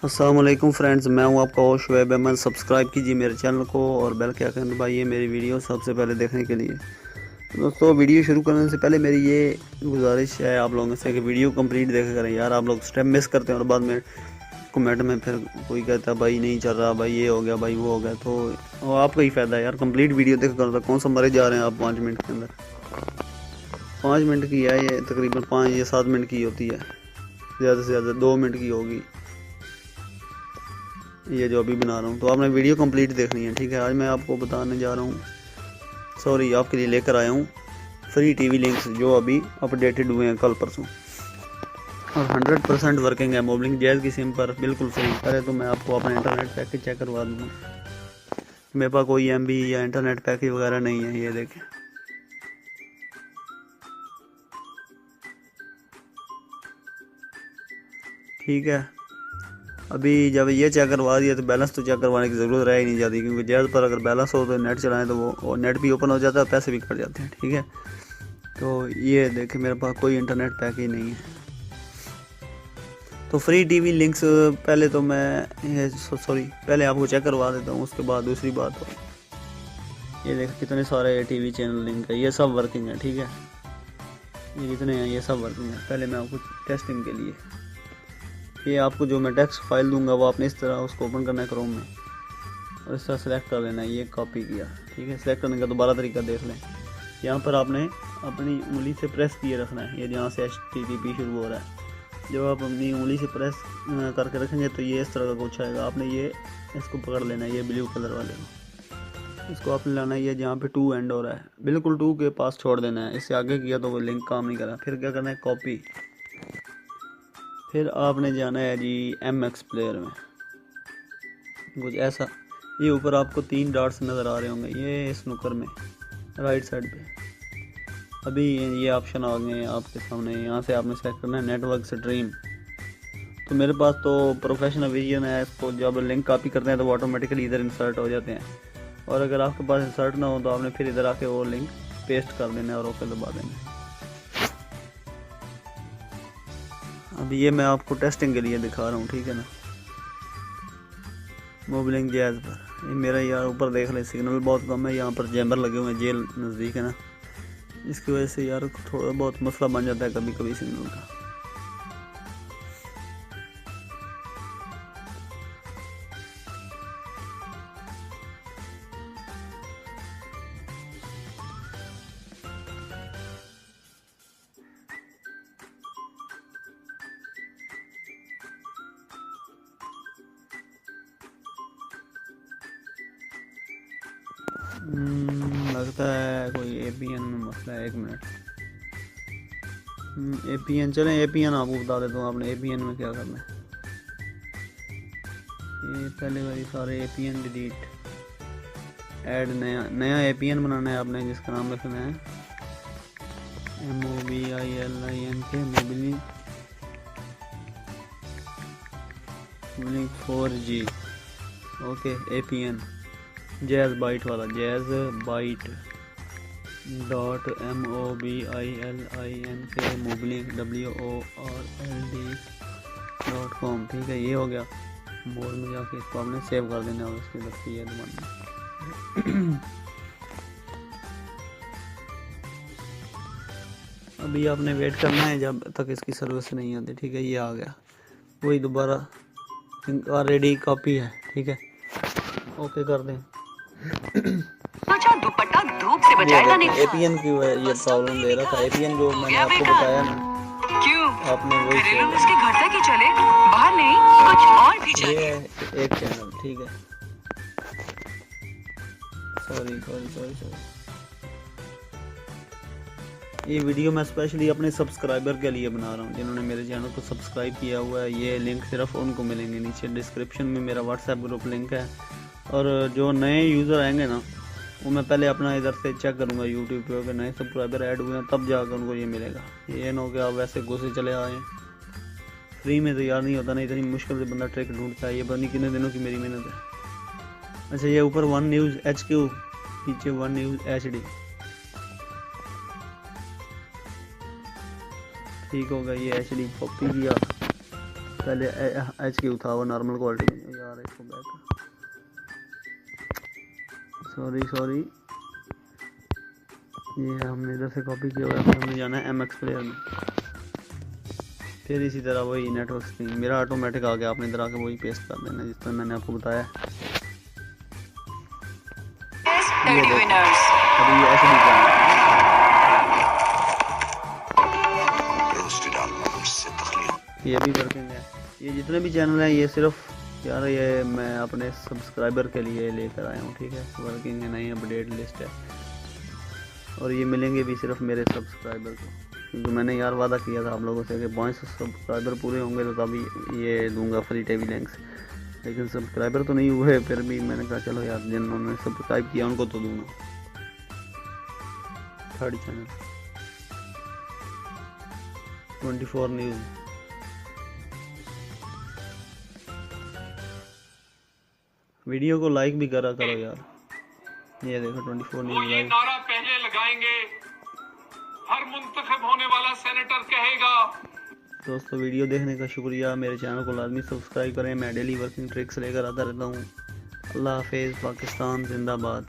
अस्सलाम वालेकुम फ्रेंड्स, मैं हूं आपका होस्ट शुएब अहमद। सब्सक्राइब कीजिए मेरे चैनल को और बेल के आइकन दबाइए मेरी वीडियो सबसे पहले देखने के लिए। दोस्तों, वीडियो शुरू करने से पहले मेरी ये गुजारिश है आप लोगों से कि वीडियो कंप्लीट देखा करें यार। आप लोग स्टेप मिस करते हैं और बाद में कमेंट में फिर कोई कहता है भाई नहीं चल रहा, भाई ये हो गया, भाई वो हो गया, तो आपका ही फ़ायदा है यार। कंप्लीट वीडियो देखा करो। कौन सा मरे जा रहे हैं आप 5 मिनट के अंदर। 5 मिनट की है ये, तकरीबन 5 या 7 मिनट की होती है, ज़्यादा से ज़्यादा 2 मिनट की होगी ये जो अभी बना रहा हूँ। तो आपने वीडियो कंप्लीट देखनी है, ठीक है। आज मैं आपको बताने जा रहा हूँ, सॉरी आपके लिए लेकर आया हूँ फ्री टीवी लिंक्स जो अभी अपडेटेड हुए हैं कल परसों, और 100% वर्किंग है। मोबलिंग जैज़ की सिम पर बिल्कुल फ्री। पहले तो मैं आपको अपना इंटरनेट पैकेज चेक करवा दूँगा। मेरे पास कोई MB या इंटरनेट पैकेज वगैरह नहीं है, ये देखें। ठीक है, अभी जब ये चेक करवा दिया तो बैलेंस तो चेक करवाने की ज़रूरत रह ही नहीं जाती, क्योंकि जैज़ पर अगर बैलेंस हो तो नेट चलाएं तो वो नेट भी ओपन हो जाता है, पैसे भी कट जाते हैं, ठीक है। तो ये देखें, मेरे पास कोई इंटरनेट पैकेज नहीं है। तो फ्री टीवी लिंक्स पहले तो मैं पहले आपको चेक करवा देता हूँ, उसके बाद दूसरी बात हो। ये देखें कितने सारे टीवी चैनल लिंक है, ये सब वर्किंग है, ठीक है। ये जितने हैं ये सब वर्किंग है। पहले मैं आपको टेस्टिंग के लिए, ये आपको जो मैं टेक्स्ट फाइल दूंगा वो आपने इस तरह उसको ओपन करना है क्रोम में, और इस तरह सेलेक्ट कर लेना है। ये कॉपी किया, ठीक है। सेलेक्ट करने का दोबारा तरीका देख लें। यहाँ पर आपने अपनी उंगली से प्रेस किए रखना है, ये जहाँ से HTTP शुरू हो रहा है। जब आप अपनी उंगली से प्रेस करके रखेंगे तो ये इस तरह का कुछ आएगा। आपने ये इसको पकड़ लेना है, ये ब्लू कलर वाले को, इसको आपने लाना है। ये जहाँ पे 2 एंड हो रहा है बिल्कुल 2 के पास छोड़ देना है। इससे आगे किया तो वो लिंक काम नहीं कर रहा। फिर क्या करना है, कॉपी। फिर आपने जाना है जी MX प्लेयर में, कुछ ऐसा। ये ऊपर आपको 3 डॉट्स नज़र आ रहे होंगे, ये स्नूकर में राइट साइड पे। अभी ये ऑप्शन आ गए हैं आपके सामने। यहाँ से आपने सेलेक्ट करना है नेटवर्क स्ट्रीम। तो मेरे पास तो प्रोफेशनल विजन है, इसको जब लिंक कॉपी करते हैं तो वो ऑटोमेटिकली इधर इंसर्ट हो जाते हैं। और अगर आपके पास इंसर्ट ना हो तो आपने फिर इधर आके वो लिंक पेस्ट कर देना है और ओके दबा देना है। अभी ये मैं आपको टेस्टिंग के लिए दिखा रहा हूँ, ठीक है ना। मोबलिंग जैज़ पर ये मेरा यार ऊपर देख ले सिग्नल बहुत कम है। यहाँ पर जैमर लगे हुए हैं, जेल नज़दीक है ना, इसकी वजह से यार थोड़ा बहुत मसला बन जाता है कभी कभी सिग्नल का। लगता है कोई APN में मसला है, 1 मिनट। APN चलें, APN आपको बता देता हूँ आपने APN में क्या करना है। ये पहले वाली सारे APN डिलीट, ऐड नया APN बनाना है आपने, जिसका नाम रखना है MOBILINK Mobilink 4G। Okay, APN jazz byte वाला, jazz byte .MOBILINK Mobilink WORLD.com, ठीक है। ये हो गया। मोड में जाके इसको आपने सेव कर देना और इसके बाद ये दबाना। अभी आपने वेट करना है जब तक इसकी सर्विस नहीं आती, ठीक है। ये आ गया, वही दोबारा ऑलरेडी कॉपी है, ठीक है। ओके कर दें। दुपट्टा धूप से बचाएगा नहीं। APN की ये प्रॉब्लम दे रहा था। APN जो मैंने आपको बताया ना, क्यों आपने वही घरेलू उसके घर तक ही चले, बाहर नहीं, कुछ और भी चले। ये एक चैनल, ठीक है। सॉरी ये वीडियो मैं स्पेशली अपने सब्सक्राइबर के लिए बना रहा हूँ जिन्होंने मेरे चैनल को सब्सक्राइब किया हुआ है। ये लिंक सिर्फ उनको मिलेंगे। नीचे डिस्क्रिप्शन में मेरा WhatsApp ग्रुप लिंक है, और जो नए यूज़र आएंगे ना वो मैं पहले अपना इधर से चेक करूँगा यूट्यूब पे अगर नए सब्सक्राइबर ऐड हुए हैं, तब जाकर उनको ये मिलेगा। ये ना हो कि आप वैसे घुसे चले आए। फ्री में तो यार नहीं होता ना, इतनी मुश्किल से बंदा ट्रिक ढूंढता है। ये पता नहीं कितने दिनों की मेरी मेहनत है। अच्छा, ये ऊपर 1 न्यूज़ HQ, नीचे 1 न्यूज़ HD, ठीक होगा। ये HD कॉपी किया, पहले HQ था वो नॉर्मल क्वालिटी में यार। इसको बैक सॉरी ये हमने इधर से कॉपी किया हुआ है। हमने जाना है MX प्लेयर में, फिर इसी तरह वही नेटवर्क स्क्रीन मेरा ऑटोमेटिक आ गया। आपने इधर आके वही पेस्ट कर देना जिस तरह मैंने आपको बताया। ये देखो अभी ये ऐसे दिख रहा है, ये भी वर्किंग है। ये जितने भी चैनल हैं ये सिर्फ यार ये मैं अपने सब्सक्राइबर के लिए लेकर आया हूँ, ठीक है। वर्किंग है, नई अपडेट लिस्ट है, और ये मिलेंगे भी सिर्फ मेरे सब्सक्राइबर को, क्योंकि मैंने यार वादा किया था आप लोगों से कि 500 सब्सक्राइबर पूरे होंगे तो तभी ये दूंगा फ्री टीवी लिंक्स। लेकिन सब्सक्राइबर तो नहीं हुए, फिर भी मैंने कहा चलो यार जिन्होंने सब्सक्राइब किया उनको तो दूंगा। थर्ड चैनल 24 न्यूज़, वीडियो को लाइक भी करा करो यार। ये देखो 24 न्यूज़ लाइव। नारा पहले लगाएंगे, हर मुंतखब होने वाला सेनेटर कहेगा। दोस्तों वीडियो देखने का शुक्रिया। मेरे चैनल को लाजमी सब्सक्राइब करें। मैं डेली वर्किंग ट्रिक्स लेकर आता रहता हूँ। अल्लाह हाफिज़। पाकिस्तान जिंदाबाद।